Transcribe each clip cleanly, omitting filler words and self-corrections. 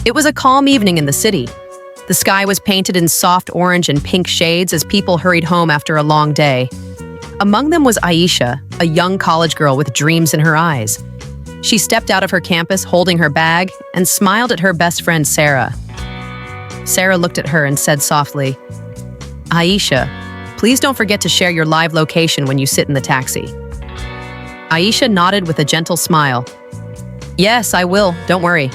It was a calm evening in the city. The sky was painted in soft orange and pink shades as people hurried home after a long day. Among them was Aisha, a young college girl with dreams in her eyes. She stepped out of her campus holding her bag and smiled at her best friend Sarah. Sarah looked at her and said softly, "Aisha, please don't forget to share your live location when you sit in the taxi." Aisha nodded with a gentle smile. "Yes, I will, don't worry."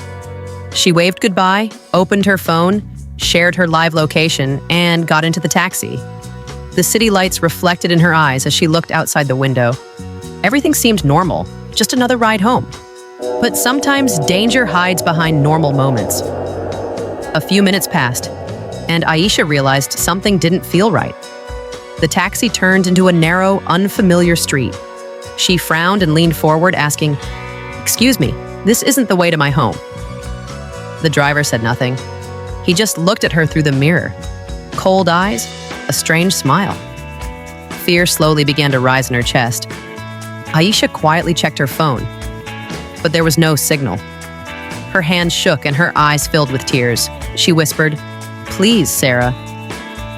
She waved goodbye, opened her phone, shared her live location, and got into the taxi. The city lights reflected in her eyes as she looked outside the window. Everything seemed normal, just another ride home. But sometimes danger hides behind normal moments. A few minutes passed, and Aisha realized something didn't feel right. The taxi turned into a narrow, unfamiliar street. She frowned and leaned forward, asking, "Excuse me, this isn't the way to my home." The driver said nothing. He just looked at her through the mirror. Cold eyes, a strange smile. Fear slowly began to rise in her chest. Aisha quietly checked her phone, but there was no signal. Her hands shook and her eyes filled with tears. She whispered, "Please, Sarah,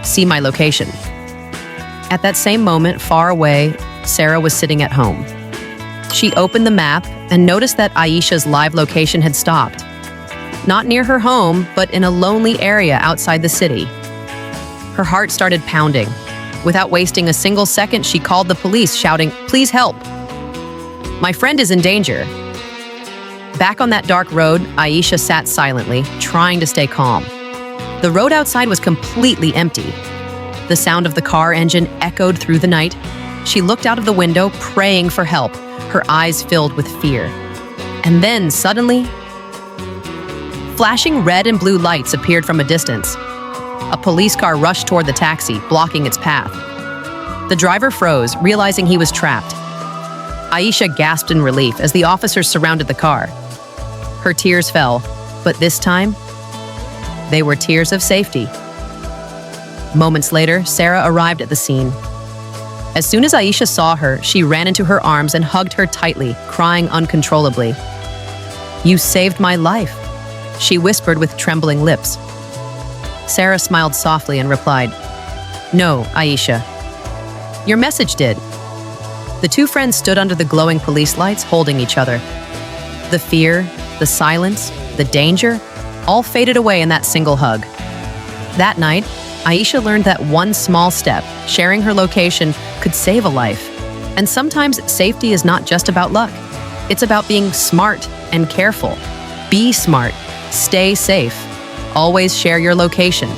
see my location." At that same moment, far away, Sarah was sitting at home. She opened the map and noticed that Aisha's live location had stopped. Not near her home, but in a lonely area outside the city. Her heart started pounding. Without wasting a single second, she called the police, shouting, "Please help! My friend is in danger." Back on that dark road, Aisha sat silently, trying to stay calm. The road outside was completely empty. The sound of the car engine echoed through the night. She looked out of the window, praying for help, her eyes filled with fear. And then, suddenly, flashing red and blue lights appeared from a distance. A police car rushed toward the taxi, blocking its path. The driver froze, realizing he was trapped. Aisha gasped in relief as the officers surrounded the car. Her tears fell, but this time, they were tears of safety. Moments later, Sarah arrived at the scene. As soon as Aisha saw her, she ran into her arms and hugged her tightly, crying uncontrollably. "You saved my life," she whispered with trembling lips. Sarah smiled softly and replied, "No, Aisha. Your message did." The two friends stood under the glowing police lights, holding each other. The fear, the silence, the danger, all faded away in that single hug. That night, Aisha learned that one small step, sharing her location, could save a life. And sometimes safety is not just about luck. It's about being smart and careful. Be smart. Stay safe. Always share your location.